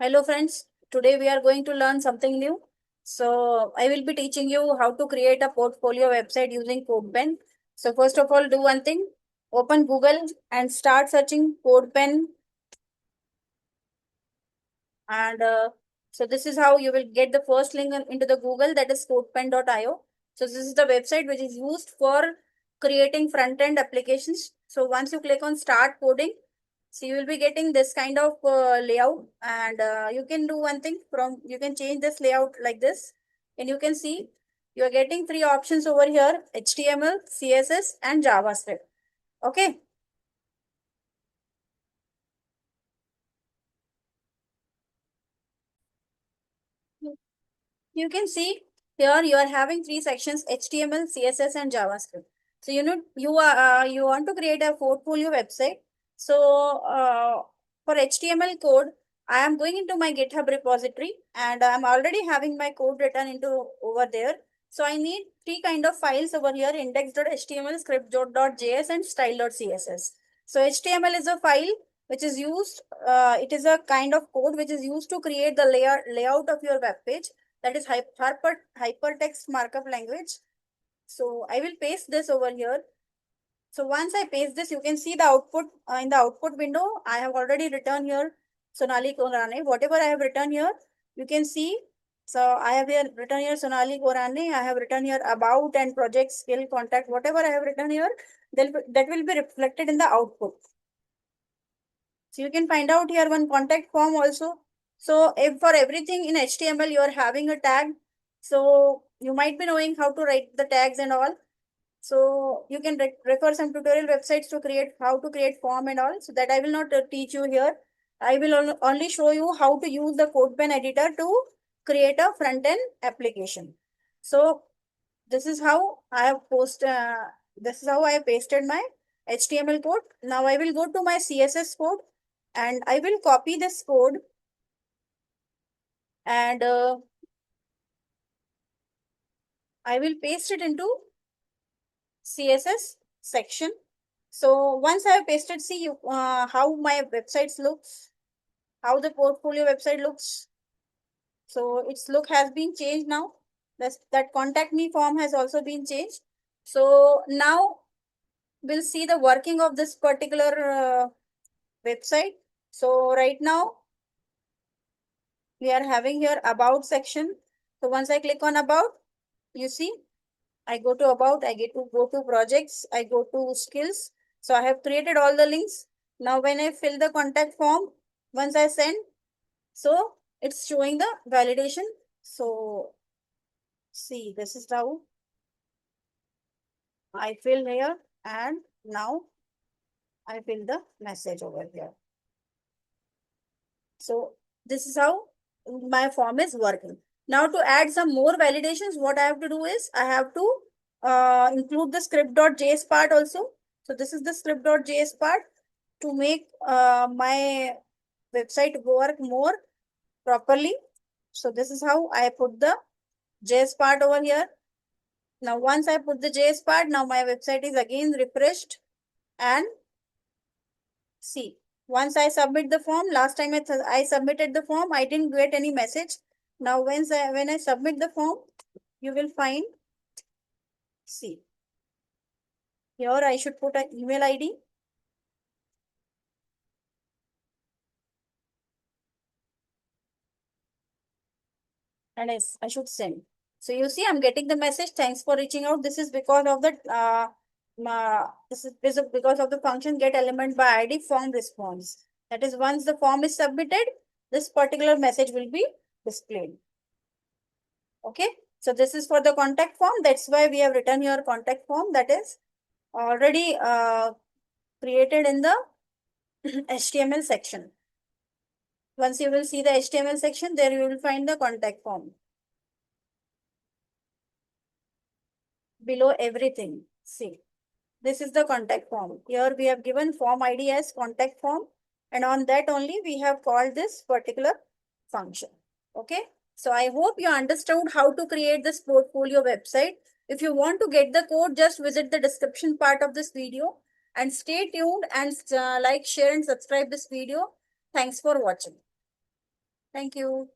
Hello friends, today we are going to learn something new. So I will be teaching you how to create a portfolio website using CodePen. So first of all, do one thing, open Google and start searching CodePen. And so this is how you will get the first link into the Google, that is codepen.io. So this is the website which is used for creating front-end applications. So once you click on start coding, so you will be getting this kind of layout, and you can do one thing, you can change this layout like this, and you can see you are getting three options over here: HTML, CSS, and JavaScript. Okay. You can see here you are having three sections: HTML, CSS, and JavaScript. So you want to create a portfolio website. So for HTML code, I am going into my GitHub repository and I'm already having my code written into over there. So I need three kind of files over here: index.html, script.js, and style.css. So HTML is a file which is used, it is a kind of code which is used to create the layout of your web page, that is hypertext markup language. So I will paste this over here. So once I paste this, you can see the output in the output window. I have already written here Sonali Korane. Whatever I have written here, you can see. So I have here written here Sonali Korane. I have written here about and project skill contact. Whatever I have written here, that will be reflected in the output. So you can find out here one contact form also. So if for everything in HTML you are having a tag, so you might be knowing how to write the tags and all. So you can refer some tutorial websites to create how to create form and all. So that I will not teach you here. I will only show you how to use the CodePen editor to create a front end application. So this is how I have this is how I have pasted my HTML code. Now I will go to my CSS code and I will copy this code, and I will paste it into CSS section. So once I have pasted, see you how my websites looks, how the portfolio website looks. So its look has been changed now. That contact me form has also been changed. So now we'll see the working of this particular website. So right now we are having here about section. So once I click on about, you see I go to about, I get to go to projects, I go to skills. So I have created all the links. Now when I fill the contact form, once I send, so it's showing the validation. So see, this is how I fill here, and now I fill the message over here. So this is how my form is working. Now to add some more validations, what I have to do is I have to include the script.js part also. So this is the script.js part to make my website work more properly. So this is how I put the JS part over here. Now once I put the JS part, now my website is again refreshed, and see, once I submit the form, last time I submitted the form, I didn't get any message. Now when I submit the form, you will find, see, here I should put an email ID. And I should send. So you see, I'm getting the message. Thanks for reaching out. This is because of the this is because of the function get element by ID form response. That is, once the form is submitted, this particular message will be displayed. Okay. So this is for the contact form. That's why we have written here contact form, that is already created in the HTML section. Once you will see the HTML section, there you will find the contact form. Below everything, see, this is the contact form. Here we have given form ID as contact form, and on that only we have called this particular function. Okay. So I hope you understood how to create this portfolio website. If you want to get the code, just visit the description part of this video, and stay tuned and like, share, and subscribe this video. Thanks for watching. Thank you.